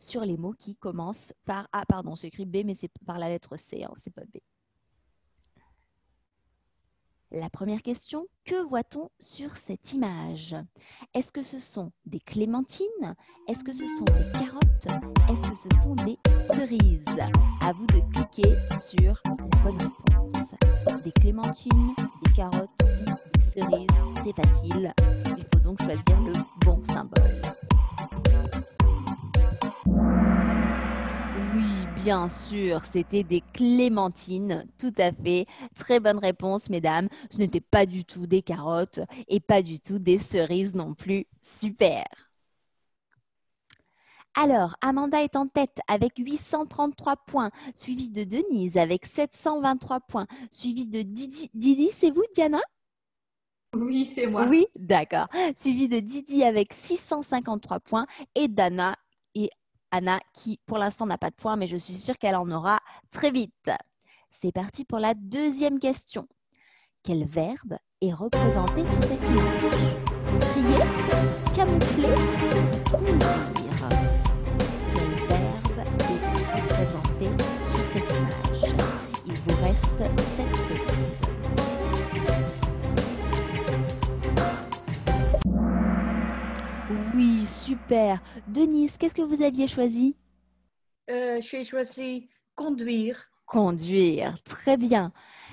sur les mots qui commencent par... Ah, pardon, c'est écrit B, mais c'est par la lettre C, hein, c'est pas B. La première question, que voit-on sur cette image? Est-ce que ce sont des clémentines? Est-ce que ce sont des carottes? Est-ce que ce sont des cerises? À vous de cliquer sur la bonne réponse. Des clémentines, des carottes ou des cerises, c'est facile. Il faut donc choisir le bon symbole. Oui, bien sûr, c'était des clémentines, tout à fait. Très bonne réponse, mesdames. Ce n'était pas du tout des carottes et pas du tout des cerises non plus. Super. Alors, Amanda est en tête avec 833 points, suivie de Denise avec 723 points, suivie de Didi. Didi, c'est vous, Diana? Oui, c'est moi. Oui, d'accord. Suivi de Didi avec 653 points et Dana et Anna qui, pour l'instant, n'a pas de points, mais je suis sûre qu'elle en aura très vite. C'est parti pour la deuxième question. Quel verbe est représenté sur cette image? Crier, camoufler, conduire. Quel verbe est représenté sur cette image? Il vous reste 7 secondes. Oui, super. Denise, qu'est-ce que vous aviez choisi? J'ai choisi conduire. Conduire. Très bien.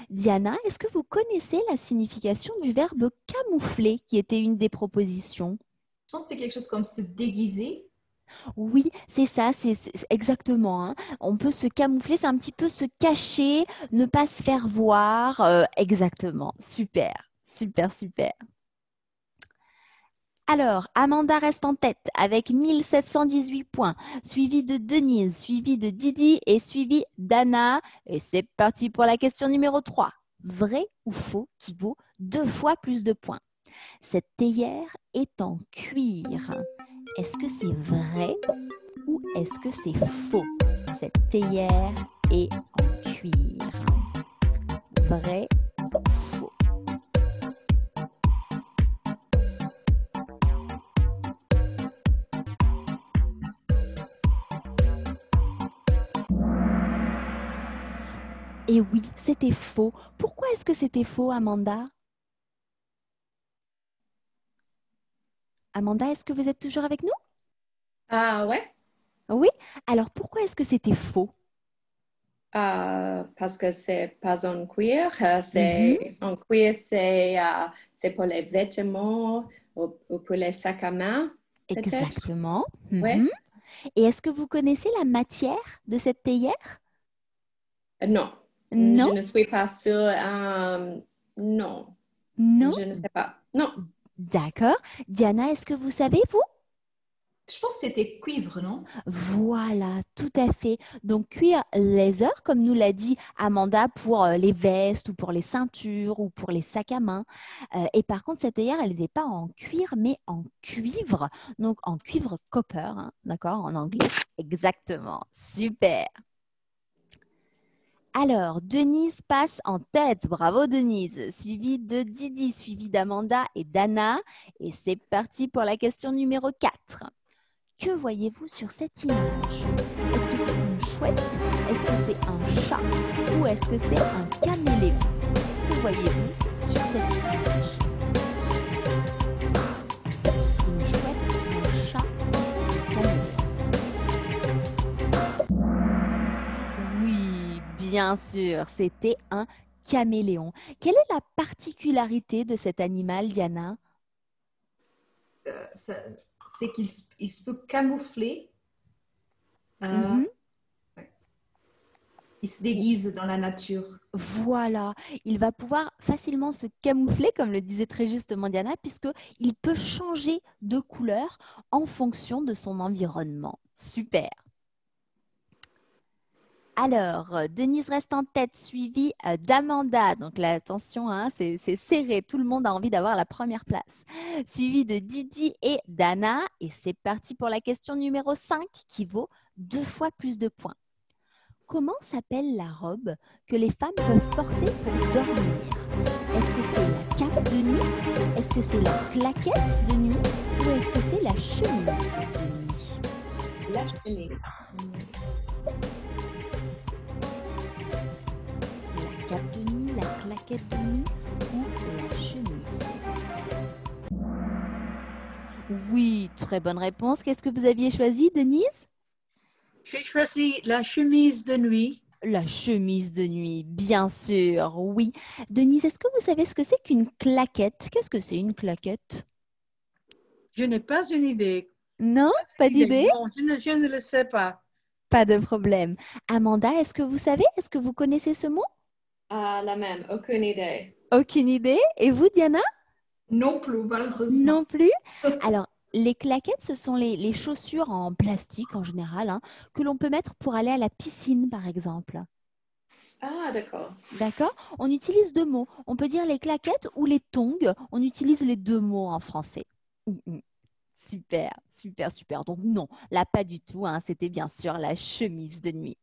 Diana, est-ce que vous connaissez la signification du verbe camoufler, qui était une des propositions? Je pense que c'est quelque chose comme se déguiser. Oui, c'est ça, c'est exactement, hein. On peut se camoufler, c'est un petit peu se cacher, ne pas se faire voir. Exactement. Super, super, super. Alors, Amanda reste en tête avec 1718 points, suivi de Denise, suivi de Didi et suivi d'Anna. Et c'est parti pour la question numéro 3. Vrai ou faux qui vaut 2 fois plus de points? Cette théière est en cuir. Est-ce que c'est vrai ou est-ce que c'est faux? Cette théière est en cuir. Vrai ou faux? Et oui, c'était faux. Pourquoi est-ce que c'était faux, Amanda? Amanda, est-ce que vous êtes toujours avec nous? Ah ouais. Oui. Alors, pourquoi est-ce que c'était faux? Parce que c'est pas en cuir. Mhm. C'est en cuir, c'est pour les vêtements ou pour les sacs à main, peut-être. Exactement. Mhm. Ouais. Et est-ce que vous connaissez la matière de cette théière? Non, Non? je ne suis pas sûre. Non, Non? je ne sais pas. Non, D'accord. Diana, est-ce que vous savez, vous? je pense que c'était cuivre, non? Voilà, tout à fait. Donc, cuir leather, comme nous l'a dit Amanda, pour les vestes ou pour les ceintures ou pour les sacs à main. Et par contre, cette théière, elle n'était pas en cuir, mais en cuivre. Donc, en cuivre copper, hein, d'accord, en anglais. Exactement. Super. Alors, Denise passe en tête. Bravo, Denise. Suivi de Didi, suivi d'Amanda et d'Anna. Et c'est parti pour la question numéro 4. Que voyez-vous sur cette image? Est-ce que c'est une chouette? Est-ce que c'est un chat? Ou est-ce que c'est un caméléon? Que voyez-vous sur cette image? Une chouette, un chat, un caméléon? Oui, bien sûr, c'était un caméléon. Quelle est la particularité de cet animal, Diana? C'est qu'il se peut camoufler. Mhm. Il se déguise dans la nature. Voilà, il va pouvoir facilement se camoufler, comme le disait très justement Diana, puisqu'il peut changer de couleur en fonction de son environnement. Super. Alors, Denise reste en tête, suivie d'Amanda. Donc là, attention, hein, c'est serré. Tout le monde a envie d'avoir la première place. Suivie de Didi et d'Anna. Et c'est parti pour la question numéro 5 qui vaut 2 fois plus de points. Comment s'appelle la robe que les femmes peuvent porter pour dormir? Est-ce que c'est la cape de nuit? Est-ce que c'est la claquette de nuit? Ou est-ce que c'est la chemise de nuit? La chemise. La cape de nuit, la claquette de nuit ou la chemise? Oui, très bonne réponse. Qu'est-ce que vous aviez choisi, Denise? J'ai choisi la chemise de nuit. La chemise de nuit, bien sûr, oui. Denise, est-ce que vous savez ce que c'est qu'une claquette? Qu'est-ce que c'est une claquette? Je n'ai pas une idée. Non, pas d'idée? Non, je ne le sais pas. Pas de problème. Amanda, est-ce que vous savez? Est-ce que vous connaissez ce mot? La même, aucune idée. Aucune idée. Et vous, Diana? Non plus, malheureusement. Non plus. Alors, les claquettes, ce sont les chaussures en plastique en général, hein, que l'on peut mettre pour aller à la piscine, par exemple. Ah, d'accord. D'accord? On utilise deux mots. On peut dire les claquettes ou les tongs. On utilise les deux mots en français. Super, super, super. Donc non, là, pas du tout, hein. C'était bien sûr la chemise de nuit.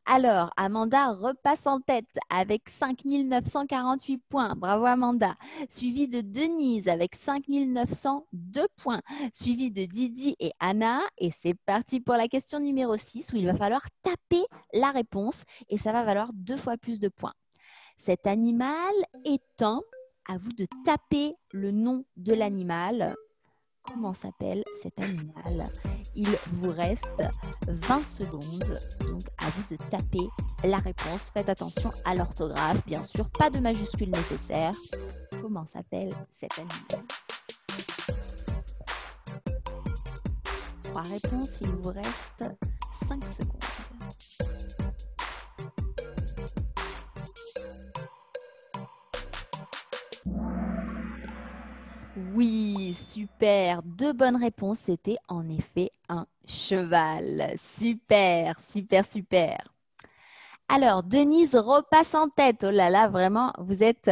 Alors, Amanda repasse en tête avec 5 948 points. Bravo Amanda. Suivi de Denise avec 5 902 points. Suivi de Didi et Anna. Et c'est parti pour la question numéro 6 où il va falloir taper la réponse et ça va valoir 2 fois plus de points. Cet animal est un... À vous de taper le nom de l'animal. Comment s'appelle cet animal? Il vous reste 20 secondes, donc à vous de taper la réponse. Faites attention à l'orthographe, bien sûr, pas de majuscules nécessaires. Comment s'appelle cet animal? 3 réponses, il vous reste 5 secondes. Oui, super. 2 bonnes réponses. C'était en effet un cheval. Super, super, super. Alors, Denise repasse en tête. Oh là là, vraiment, vous êtes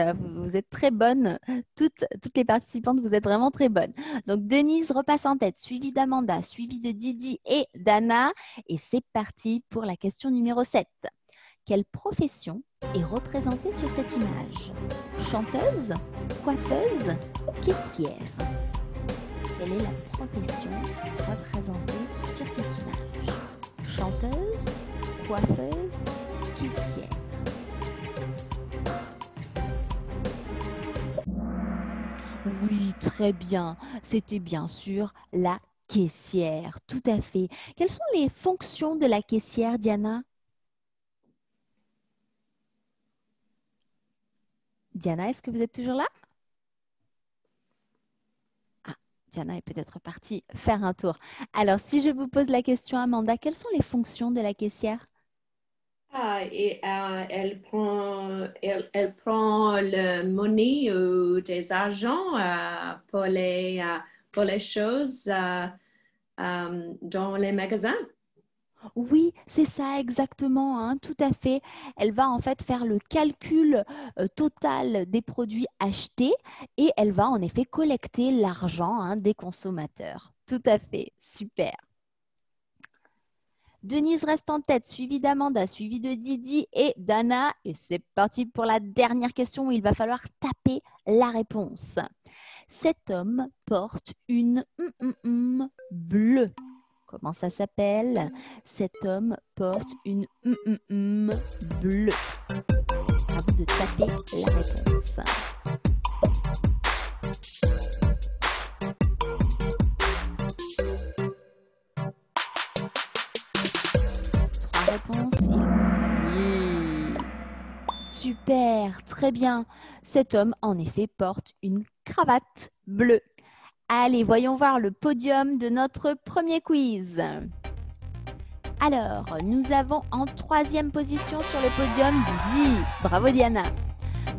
très bonnes. Toutes les participantes, vous êtes vraiment très bonnes. Donc, Denise repasse en tête, suivie d'Amanda, suivie de Didi et d'Anna. Et c'est parti pour la question numéro 7. Quelle profession est représentée sur cette image? Chanteuse, coiffeuse, caissière. Quelle est la profession représentée sur cette image? Chanteuse, coiffeuse, caissière. Oui, très bien. C'était bien sûr la caissière, tout à fait. Quelles sont les fonctions de la caissière, Diana? Diana, est-ce que vous êtes toujours là? Ah, Diana est peut-être partie faire un tour. Alors, si je vous pose la question, Amanda, quelles sont les fonctions de la caissière? Elle prend le money ou des argents pour les choses dans les magasins. Oui, c'est ça exactement, hein, tout à fait. Elle va en fait faire le calcul total des produits achetés et elle va en effet collecter l'argent, hein, des consommateurs. Tout à fait, super. Denise reste en tête, suivie d'Amanda, suivie de Didi et d'Anna. Et c'est parti pour la dernière question où il va falloir taper la réponse. Cet homme porte une bleue. Comment ça s'appelle? Cet homme porte une bleue. À vous de taper la réponse. 3 réponses. Oui. Super, très bien. Cet homme, en effet, porte une cravate bleue. Allez, voyons voir le podium de notre premier quiz. Alors, nous avons en 3e position sur le podium Didi. Bravo Diana.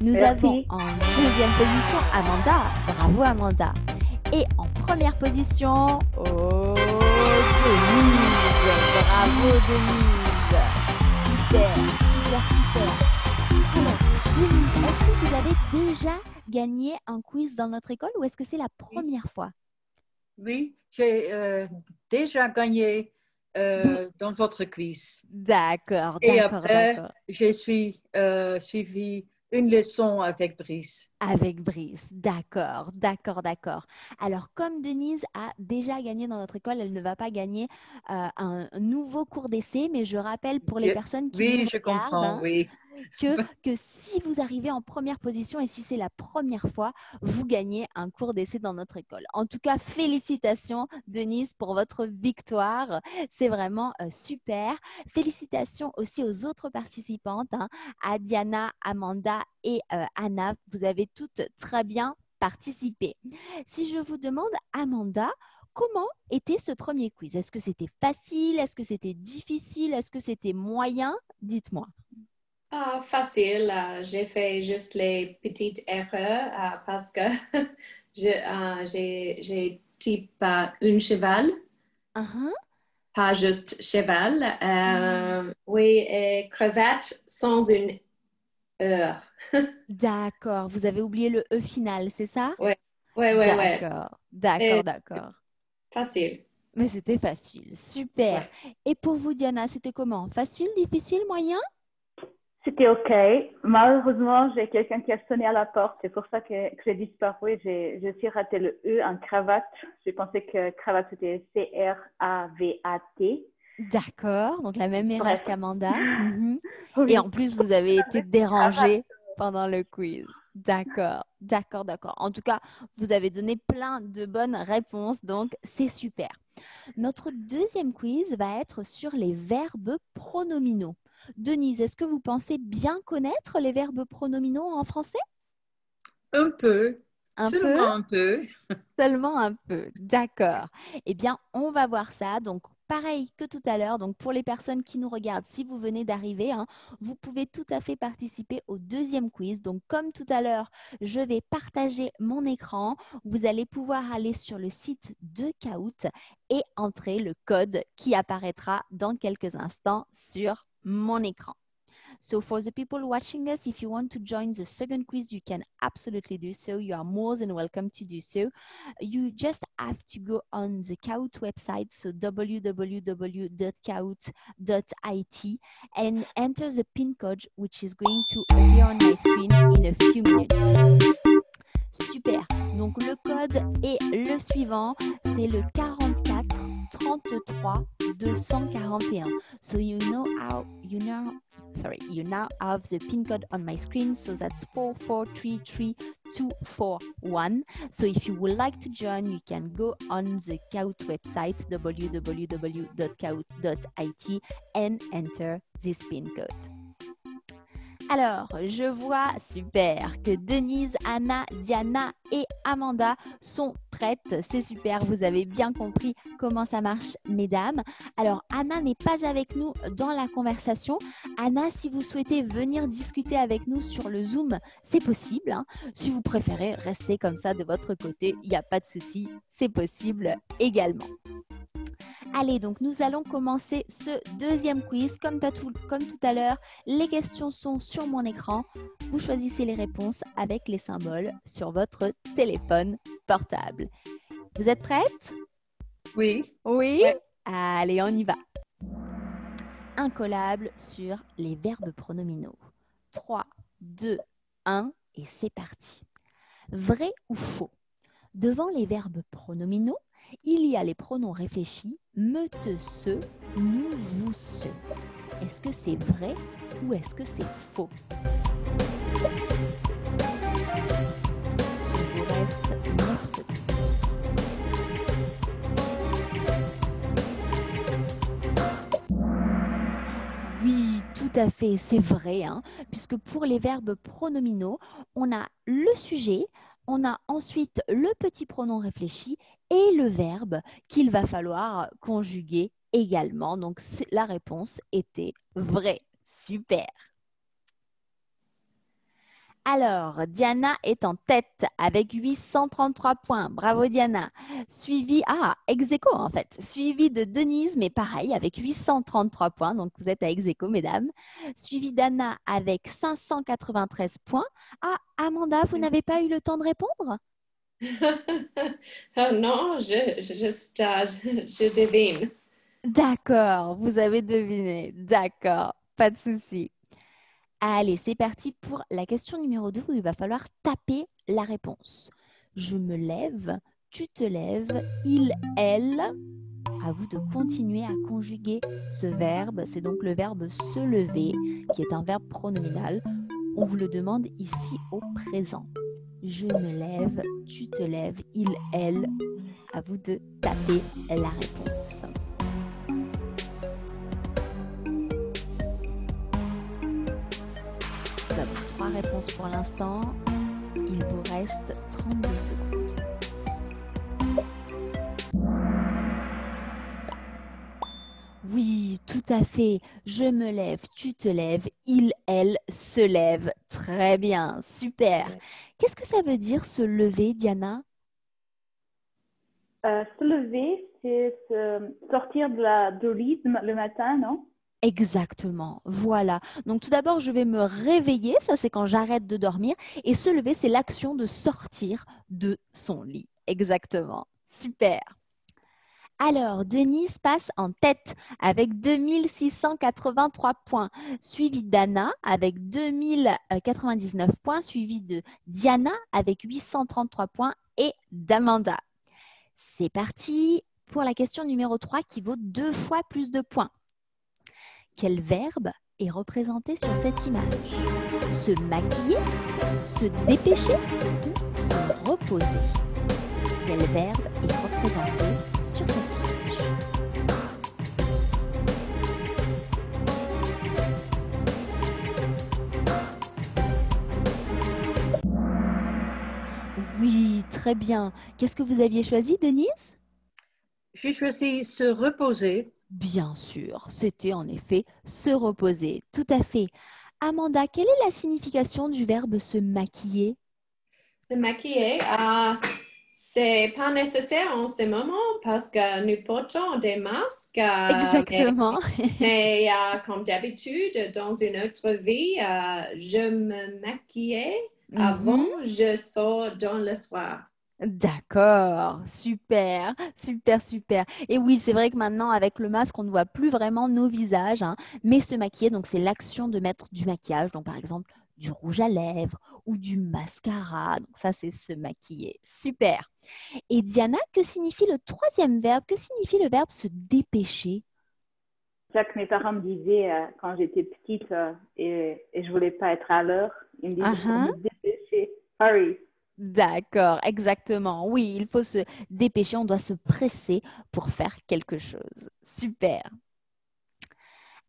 Nous avons en 2e position Amanda. Bravo Amanda. Et en première position, Denise. Bravo Denise. Super, super, super. Alors, Denise, est-ce que vous avez déjà gagné un quiz dans notre école ou est-ce que c'est la première fois? Oui, j'ai déjà gagné dans votre quiz. D'accord, Et d'accord, après, d'accord. j'ai suivi une leçon avec Brice. Avec Brice, d'accord, d'accord, d'accord. Alors, comme Denise a déjà gagné dans notre école, elle ne va pas gagner un nouveau cours d'essai, mais je rappelle pour les personnes qui nous Oui, je regardent, comprends, oui. que si vous arrivez en première position et si c'est la première fois, vous gagnez un cours d'essai dans notre école. En tout cas, félicitations Denise pour votre victoire. C'est vraiment super. Félicitations aussi aux autres participantes, hein, à Diana, Amanda et Anna. Vous avez toutes très bien participé. Si je vous demande, Amanda, comment était ce premier quiz? Est-ce que c'était facile? Est-ce que c'était difficile? Est-ce que c'était moyen? Dites-moi. Facile. J'ai fait juste les petites erreurs parce que j'ai type un cheval, Uh-huh. pas juste cheval. Oui, et cravate sans une heure. D'accord, vous avez oublié le E final, c'est ça? Ouais, ouais. D'accord, d'accord, C'est d'accord. facile. Mais c'était facile, super. Ouais. Et pour vous, Diana, c'était comment? Facile, difficile, moyen? C'était OK. Malheureusement, j'ai quelqu'un qui a sonné à la porte. C'est pour ça que j'ai disparu. J'ai aussi raté le E en cravate. Je pensais que cravate, c'était C-R-A-V-A-T. D'accord, donc la même erreur Bref. qu'Amanda. Mhm. Oui. Et en plus, vous avez été dérangé pendant le quiz. D'accord, d'accord, d'accord. En tout cas, vous avez donné plein de bonnes réponses, donc c'est super. Notre deuxième quiz va être sur les verbes pronominaux. Denise, est-ce que vous pensez bien connaître les verbes pronominaux en français? Un peu, Un peu? seulement un peu. Seulement un peu. D'accord. Eh bien, on va voir ça. Donc, pareil que tout à l'heure. Donc, pour les personnes qui nous regardent, si vous venez d'arriver, hein, vous pouvez tout à fait participer au deuxième quiz. Donc, comme tout à l'heure, je vais partager mon écran. Vous allez pouvoir aller sur le site de Kahoot et entrer le code qui apparaîtra dans quelques instants sur mon écran. So for the people watching us, if you want to join the second quiz, you can absolutely do so. You are more than welcome to do so. You just have to go on the Kahoot website, so www.kahoot.it, and enter the PIN code, which is going to appear on my screen in a few minutes. Super. Donc le code est le suivant, c'est le 44 33 241. So you now have the PIN code on my screen. So that's 4433241. So if you would like to join, you can go on the Kahoot website www.kahoot.it and enter this PIN code. Alors, je vois, super, que Denise, Anna, Diana et Amanda sont prêtes. C'est super, vous avez bien compris comment ça marche, mesdames. Alors, Anna n'est pas avec nous dans la conversation. Anna, si vous souhaitez venir discuter avec nous sur le Zoom, c'est possible, hein. Si vous préférez rester comme ça de votre côté, il n'y a pas de souci, c'est possible également. Allez, donc nous allons commencer ce deuxième quiz. Comme tout à l'heure, les questions sont sur mon écran. Vous choisissez les réponses avec les symboles sur votre téléphone portable. Vous êtes prêtes? Oui. Oui? Ouais. Allez, on y va. Incollable sur les verbes pronominaux. 3, 2, 1 et c'est parti. Vrai ou faux? Devant les verbes pronominaux, il y a les pronoms réfléchis me, te, ce, nous, vous, ce. Est-ce que c'est vrai ou est-ce que c'est faux? Il vous reste 9 secondes. Oui, tout à fait, c'est vrai, hein, puisque pour les verbes pronominaux, on a le sujet, on a ensuite le petit pronom réfléchi et le verbe qu'il va falloir conjuguer également. Donc, la réponse était vraie. Super. Alors, Diana est en tête avec 833 points. Bravo Diana. Suivi, ex aequo en fait. Suivi de Denise, mais pareil, avec 833 points. Donc, vous êtes à ex aequo, mesdames. Suivi d'Anna avec 593 points. Amanda, vous n'avez pas eu le temps de répondre? Non, je devine. D'accord, vous avez deviné. D'accord, pas de souci. Allez, c'est parti pour la question numéro 2 où il va falloir taper la réponse. Je me lève, tu te lèves, il, elle. À vous de continuer à conjuguer ce verbe. C'est donc le verbe se lever qui est un verbe pronominal. On vous le demande ici au présent. Je me lève, tu te lèves, il, elle. À vous de taper la réponse. Nous avons 3 réponses pour l'instant. Il vous reste 32 secondes. Oui, tout à fait. Je me lève, tu te lèves, il, elle se lève. Très bien, super. Qu'est-ce que ça veut dire se lever, Diana? Se lever, c'est sortir de rythme le matin, non? Exactement, voilà. Donc tout d'abord, je vais me réveiller, ça c'est quand j'arrête de dormir. Et se lever, c'est l'action de sortir de son lit. Exactement, super. Alors, Denise passe en tête avec 2683 points, suivi d'Anna avec 2099 points, suivi de Diana avec 833 points et d'Amanda. C'est parti pour la question numéro 3 qui vaut 2 fois plus de points. Quel verbe est représenté sur cette image? Se maquiller, se dépêcher ou se reposer? Quel verbe est représenté sur cette image? Oui, très bien. Qu'est-ce que vous aviez choisi, Denise? J'ai choisi se reposer. Bien sûr, c'était en effet se reposer. Tout à fait. Amanda, quelle est la signification du verbe se maquiller? Se maquiller, c'est pas nécessaire en ce moment parce que nous portons des masques. Exactement. Mais comme d'habitude, dans une autre vie, je me maquillais avant, je sors dans le soir. D'accord, super, super, super. Et oui, c'est vrai que maintenant, avec le masque, on ne voit plus vraiment nos visages, hein, mais se maquiller, donc c'est l'action de mettre du maquillage, donc par exemple du rouge à lèvres ou du mascara. Donc ça, c'est se maquiller. Super. Et Diana, que signifie le 3e verbe? Que signifie le verbe se dépêcher? C'est ça que mes parents me disaient quand j'étais petite et je voulais pas être à l'heure. Ils me disaient pour me dépêcher. Hurry. D'accord, exactement. Oui, il faut se dépêcher, on doit se presser pour faire quelque chose. Super.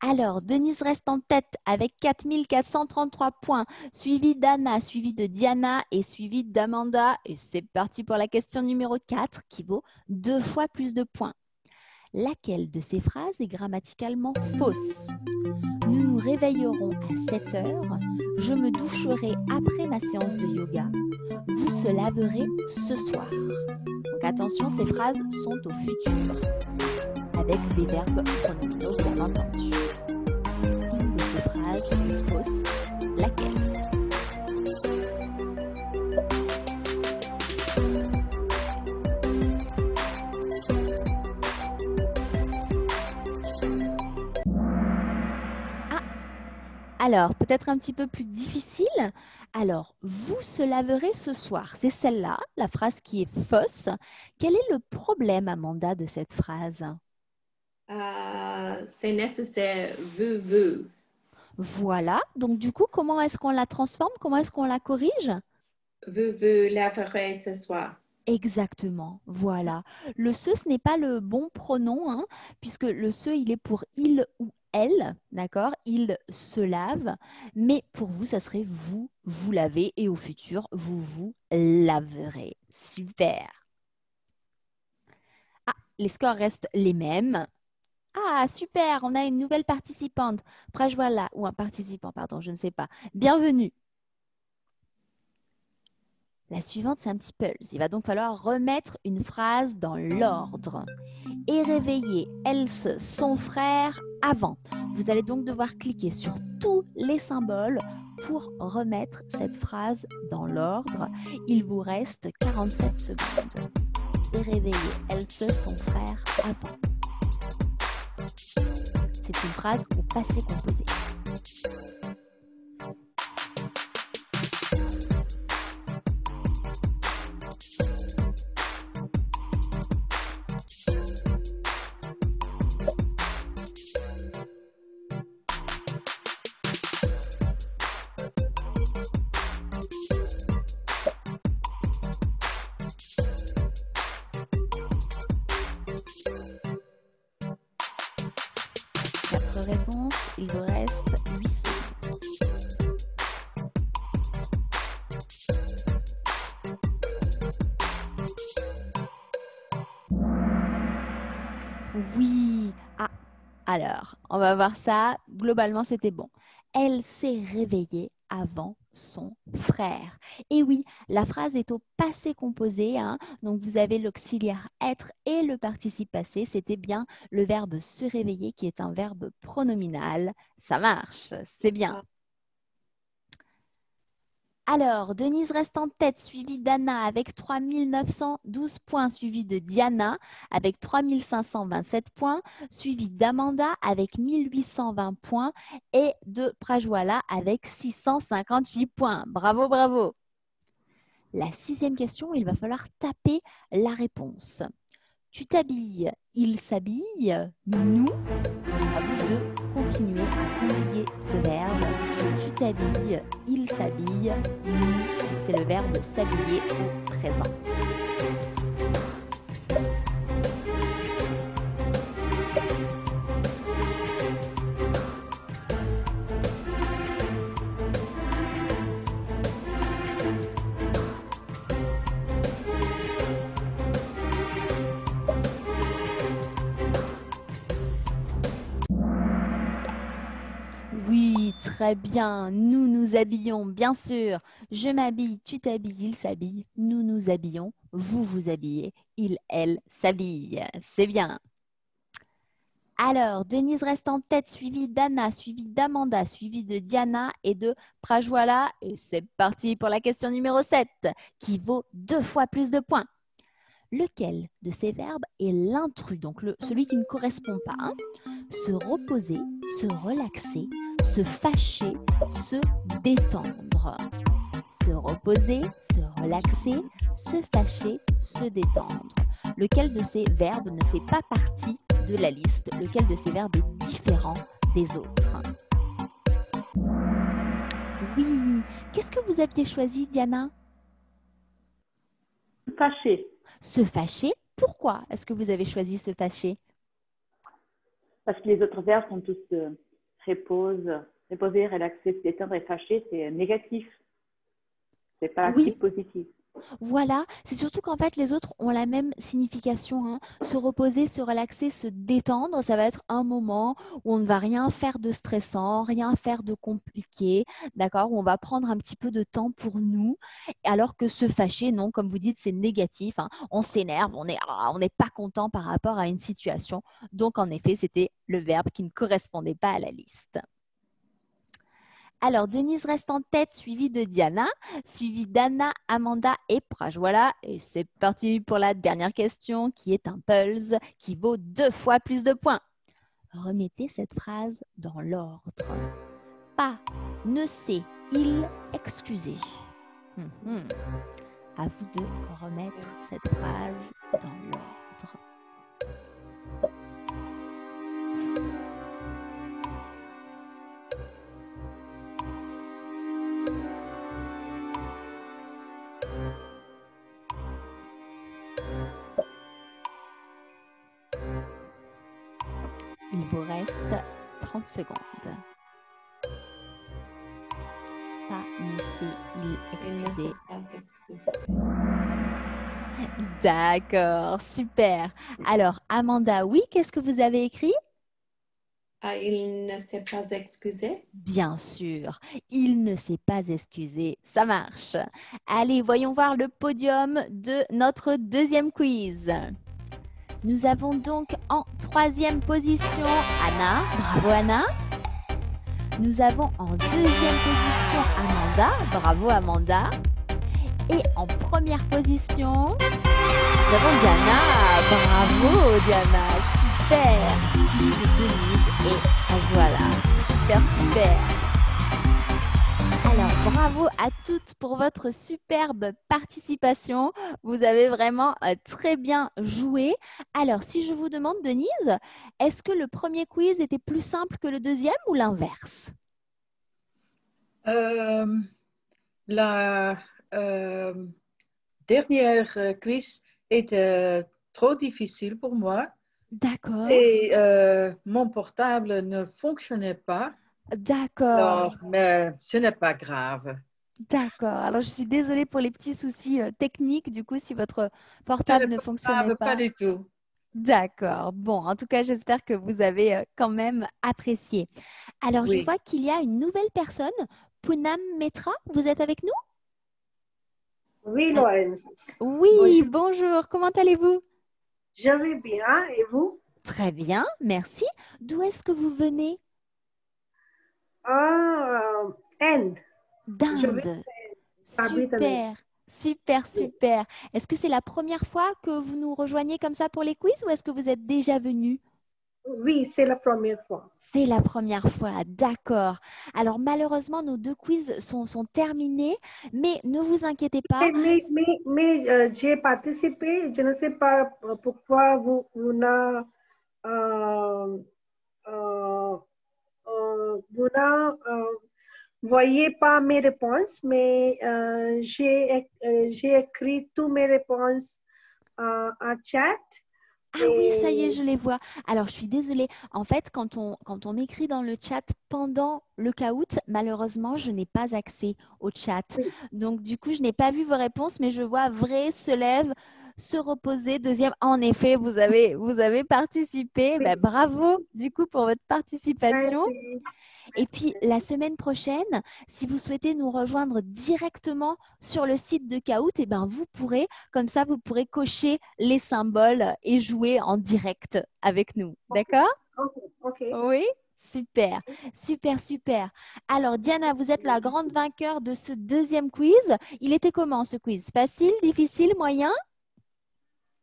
Alors, Denise reste en tête avec 4433 points, suivi d'Anna, suivi de Diana et suivi d'Amanda. Et c'est parti pour la question numéro 4 qui vaut 2 fois plus de points. Laquelle de ces phrases est grammaticalement fausse? Nous nous réveillerons à 7 heures. Je me doucherai après ma séance de yoga. Vous se laverez ce soir. Donc attention, ces phrases sont au futur, avec des verbes pronominaux bien entendu. Une de ces phrases est fausse. Laquelle? Alors, peut-être un petit peu plus difficile. Alors, vous se laverez ce soir. C'est celle-là, la phrase qui est fausse. Quel est le problème, Amanda, de cette phrase? C'est nécessaire, vous. Voilà. Donc, du coup, comment est-ce qu'on la transforme? Comment est-ce qu'on la corrige? Vous laverez ce soir. Exactement, voilà. Le ce n'est pas le bon pronom, hein, puisque le ce, il est pour il ou elle, d'accord? Il se lave, mais pour vous, ça serait vous, vous lavez, et au futur, vous vous laverez. Super. Ah, les scores restent les mêmes. Ah, super, on a une nouvelle participante. Prajwala, ou un participant, pardon, je ne sais pas. Bienvenue. La suivante, c'est un petit pulse. Il va donc falloir remettre une phrase dans l'ordre. Et réveiller Else, son frère, avant. Vous allez donc devoir cliquer sur tous les symboles pour remettre cette phrase dans l'ordre. Il vous reste 47 secondes. Et réveiller Else, son frère, avant. C'est une phrase au passé composé. votre réponse. Il vous reste 8 secondes. Oui. Ah, alors, on va voir ça. Globalement, c'était bon. Elle s'est réveillée avant son frère. Et oui, la phrase est au passé composé, hein. Donc, vous avez l'auxiliaire être et le participe passé. C'était bien le verbe se réveiller qui est un verbe pronominal. Ça marche, c'est bien. Alors, Denise reste en tête, suivie d'Anna avec 3912 points, suivie de Diana avec 3527 points, suivie d'Amanda avec 1820 points et de Prajwala avec 658 points. Bravo, bravo. La 6e question, il va falloir taper la réponse. Tu t'habilles, il s'habille, nous. À vous de continuer à conjuguer ce verbe. Tu t'habilles, il s'habille, nous. C'est le verbe s'habiller au présent. Oui, très bien. Nous nous habillons, bien sûr. Je m'habille, tu t'habilles, il s'habille. Nous nous habillons, vous vous habillez. Il, elle s'habille. C'est bien. Alors, Denise reste en tête, suivie d'Anna, suivie d'Amanda, suivie de Diana et de Prajwala. Et c'est parti pour la question numéro 7, qui vaut 2 fois plus de points. Lequel de ces verbes est l'intrus, donc celui qui ne correspond pas, hein? Se reposer, se relaxer, se fâcher, se détendre. Se reposer, se relaxer, se fâcher, se détendre. Lequel de ces verbes ne fait pas partie de la liste? Lequel de ces verbes est différent des autres? Oui. Qu'est-ce que vous aviez choisi, Diana? Fâché. Se fâcher. Pourquoi est-ce que vous avez choisi se fâcher? Parce que les autres verbes sont tous reposer, relaxer, se détendre et fâcher, c'est négatif. C'est pas Oui. actif positif. Voilà, c'est surtout qu'en fait, les autres ont la même signification, hein. Se reposer, se relaxer, se détendre, ça va être un moment où on ne va rien faire de stressant, rien faire de compliqué, d'accord? Où on va prendre un petit peu de temps pour nous, alors que se fâcher, non, comme vous dites, c'est négatif, hein. On s'énerve, on n'est pas content par rapport à une situation. Donc, en effet, c'était le verbe qui ne correspondait pas à la liste. Alors, Denise reste en tête, suivie de Diana, suivie d'Anna, Amanda et Prajwala. Et c'est parti pour la dernière question qui est un pulse qui vaut 2 fois plus de points. Remettez cette phrase dans l'ordre. Pas, ne sait, il, excusez. À vous de remettre cette phrase dans l'ordre. Il vous reste 30 secondes. Pas, ne sait, il, excusez. D'accord, super. Alors, Amanda, oui, qu'est-ce que vous avez écrit? Il ne s'est pas excusé. Bien sûr, il ne s'est pas excusé. Ça marche. Allez, voyons voir le podium de notre deuxième quiz. Nous avons donc en 3e position Anna. Bravo Anna. Nous avons en 2e position Amanda. Bravo Amanda. Et en 1re position, nous avons Diana. Bravo Diana. Super. Suivi de Denise et voilà. Super, super. Alors, bravo à toutes pour votre superbe participation. Vous avez vraiment très bien joué. Alors, si je vous demande, Denise, est-ce que le premier quiz était plus simple que le deuxième ou l'inverse? La dernière quiz était trop difficile pour moi. D'accord, Et mon portable ne fonctionnait pas. d'accord, Alors, mais ce n'est pas grave. d'accord. Alors, je suis désolée pour les petits soucis techniques, du coup, si votre Ce n'est portable ne pas fonctionnait grave, pas pas. du tout. D'accord. Bon, en tout cas, j'espère que vous avez quand même apprécié. Alors, je Oui. vois qu'il y a une nouvelle personne, Poonam Metra. Vous êtes avec nous? Oui, Al- Laurence. Oui, Bonjour. bonjour. Comment allez-vous? Je vais bien. Et vous? Très bien, merci. D'où est-ce que vous venez? Ah, Inde. Je vais D'Inde. habiter en Inde. Super, super, super. Est-ce que c'est la première fois que vous nous rejoignez comme ça pour les quiz ou est-ce que vous êtes déjà venu? Oui, c'est la première fois. C'est la première fois, d'accord. Alors malheureusement, nos deux quiz sont terminés, mais ne vous inquiétez pas. J'ai participé. Je ne sais pas pourquoi vous n'a, euh, euh, vous n'a, voyez pas mes réponses, mais j'ai écrit toutes mes réponses en chat. Ah oui, ça y est, Et je les vois. Alors, je suis désolée. En fait, quand on m'écrit dans le chat pendant le caout, malheureusement, je n'ai pas accès au chat. oui, Donc, du coup, je n'ai pas vu vos réponses, mais je vois vrai, se lève, se reposer. Deuxième, en effet, vous avez participé. Ben, oui, bravo, du coup, pour votre participation. merci. Et puis, la semaine prochaine, si vous souhaitez nous rejoindre directement sur le site de Kahoot, eh ben, vous pourrez, comme ça, vous pourrez cocher les symboles et jouer en direct avec nous. D'accord? Ok, ok. Oui? Super, super, super. Alors, Diana, vous êtes la grande vainqueur de ce deuxième quiz. Il était comment ce quiz? Facile, difficile, moyen?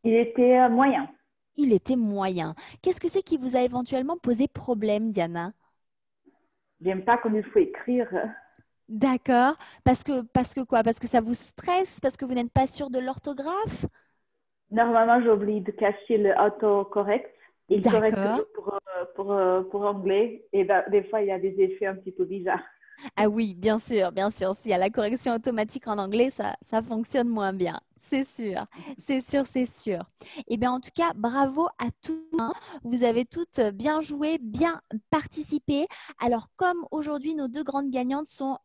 Il était moyen. Il était moyen. Qu'est-ce que c'est qui vous a éventuellement posé problème, Diana? J'aime pas comme il faut écrire. D'accord. Parce que quoi? Parce que ça vous stresse? Parce que vous n'êtes pas sûr de l'orthographe? Normalement, j'oublie de cacher le autocorrect et le correct D'accord. pour anglais. Et des fois, il y a des effets un petit peu bizarres. Ah oui, bien sûr, bien sûr. S'il y a la correction automatique en anglais, ça fonctionne moins bien. C'est sûr, c'est sûr, c'est sûr. Eh bien, en tout cas, bravo à tous, hein. Vous avez toutes bien joué, bien participé. Alors, comme aujourd'hui, nos deux grandes gagnantes sont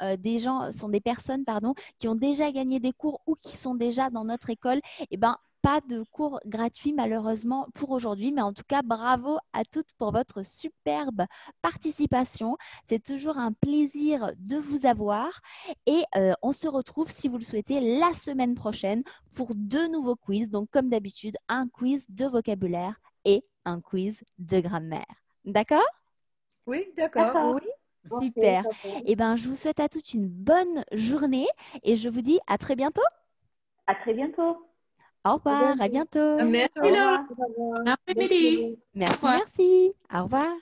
sont des personnes, pardon, qui ont déjà gagné des cours ou qui sont déjà dans notre école, eh bien, pas de cours gratuits malheureusement pour aujourd'hui, mais en tout cas, bravo à toutes pour votre superbe participation. C'est toujours un plaisir de vous avoir et on se retrouve, si vous le souhaitez, la semaine prochaine pour deux nouveaux quiz. Donc, comme d'habitude, un quiz de vocabulaire et un quiz de grammaire. D'accord? Oui, d'accord. D'accord. Oui? Ok, Super. d'accord. Eh bien, je vous souhaite à toutes une bonne journée et je vous dis à très bientôt. À très bientôt. Au revoir, à bientôt. À Merci bientôt. Au Laure. revoir. Au revoir. Bon après-midi. Au Merci, revoir. merci. Au revoir.